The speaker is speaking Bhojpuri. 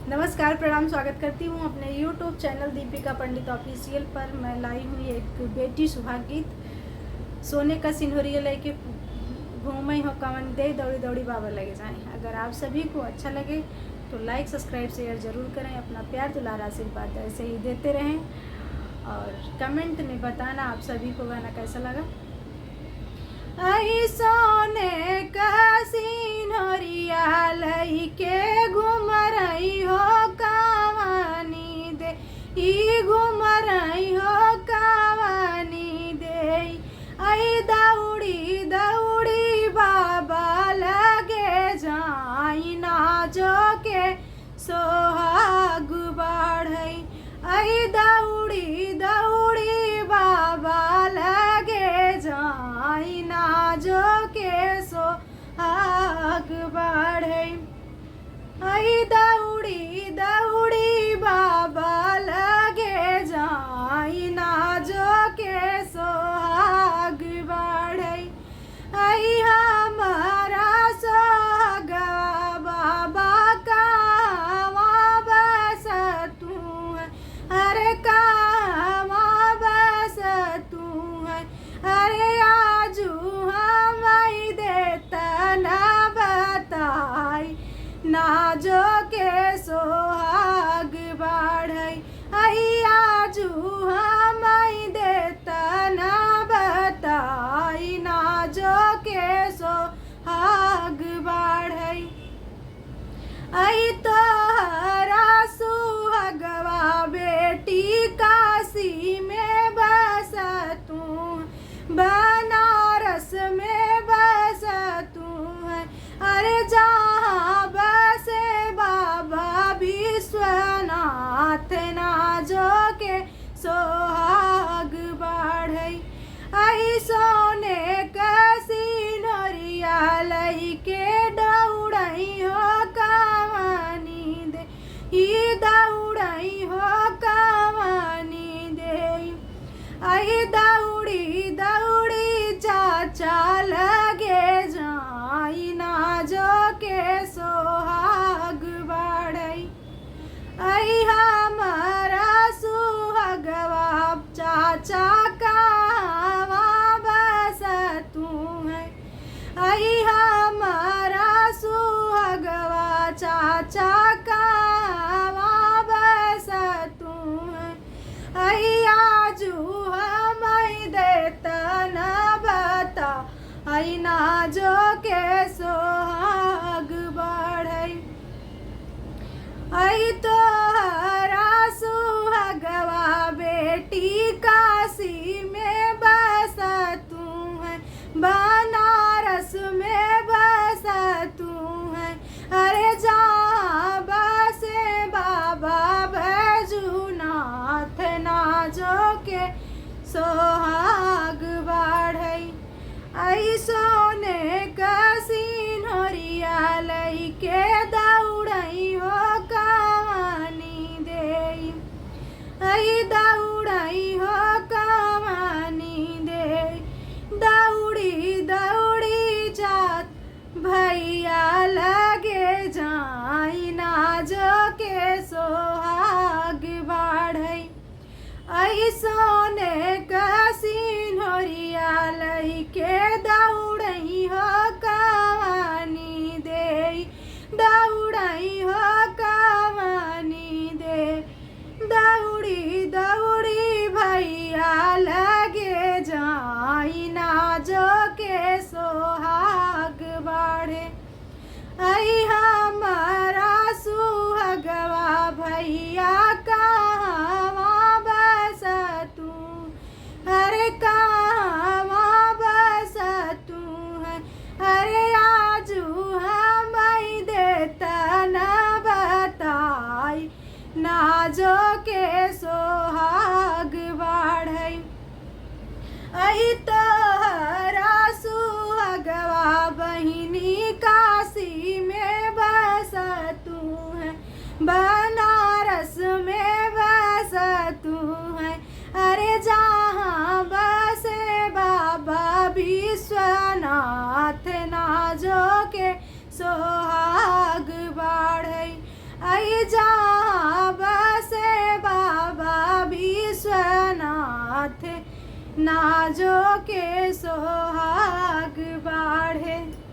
नमस्कार, प्रणाम, स्वागत करती हूँ अपने YouTube चैनल दीपिका पंडित ऑफिशियल पर। मैं लाई हूँ एक बेटी सुहाग गीत। सोने का सिंदूरिया लेके घूमे हो कवन दे, दौड़ी दौड़ी बाबा लगे जाएं। अगर आप सभी को अच्छा लगे तो लाइक, सब्सक्राइब, शेयर ज़रूर करें। अपना प्यार, दुलार, आशीर्वाद ऐसे ही देते रहें और कमेंट में बताना आप सभी को गाना कैसा लगा। आई सोने का सिंदूरिया लइके घूम रही हो कवानी दे, ई घूम रही हो कवानी दे। आई दौड़ी दौड़ी बाबा लगे जाई ना जो के सोहाग बढ़ई। आई दौड़ी दौड़ी बाबा लगे जाई ना जो के सोहाग बढ़ई। आई दौड़ी दौड़ी बाबा लगे जाई ना जो के सोहाग बढ़ई। आई हमारा सोहागा बाबा कहवा बस तू है, अरे कहवा बस तू है। अरे आजू हम देता ना बताई ना जो के सोहाग बढ़ई। आई आजू हम देता ना बताई ना जो के सोहाग बढ़ई। आई तोहरा सुहागवा बेटी काशी में बस तू, बनारस में बस तू है। अरे जहाँ बसे बाबा विश्वनाथ ना जो के सोहाग बढ़ई। आई सोने का सिंदूरिया लइके दौड़ई हो कवानी दे, ई दौड़ई हो कवानी दे। आई दौड़ी दौड़ी चाचा लगे जाई ना जो के सोहाग बढ़ई। आई हमारा सुहागवा चाचा कहवा बस तू है। आई हमारा सुहागवा चाचा कहवा बस तू है। आई आजू हम देता ना बता आई ना जो के सोहाग बढ़ई। आई तोहरा सुहागवा बेटी काशी में बस तू है, बनारस में बस तू है। अरे जहाँ बसे बाबा बैजूनाथ ना जो के सोहाग बढ़ई। आई सोने का सिंदूरिया लइके दौड़ई हो कवानी दे, आई दौड़ई हो कवानी दे। दौड़ी दौड़ी जात भैया लगे जाई ना जो के सोहाग बढ़ई। आई सोने का सिंदूरिया लइके दौड़ई हो कवानी दे, दौड़ई हो कवानी दे। दौड़ी दौड़ी भैया लगे जाई ना जो के सोहाग बढ़े। आई हमारा सुहागवा भैया कहवा बस तू, अरे कहवा बस तू है। अरे आजू हम देता ना बताई ना जो के सोहाग बढ़ई। आई तोहरा सुहागवा बहिनी काशी में बस तू है, बनारस में बस तू है। अरे जहाँ बसे बाबा विश्वनाथ ना जो के सोहाग बढ़ई। आई जा नाजो के सोहाग बाढ़े।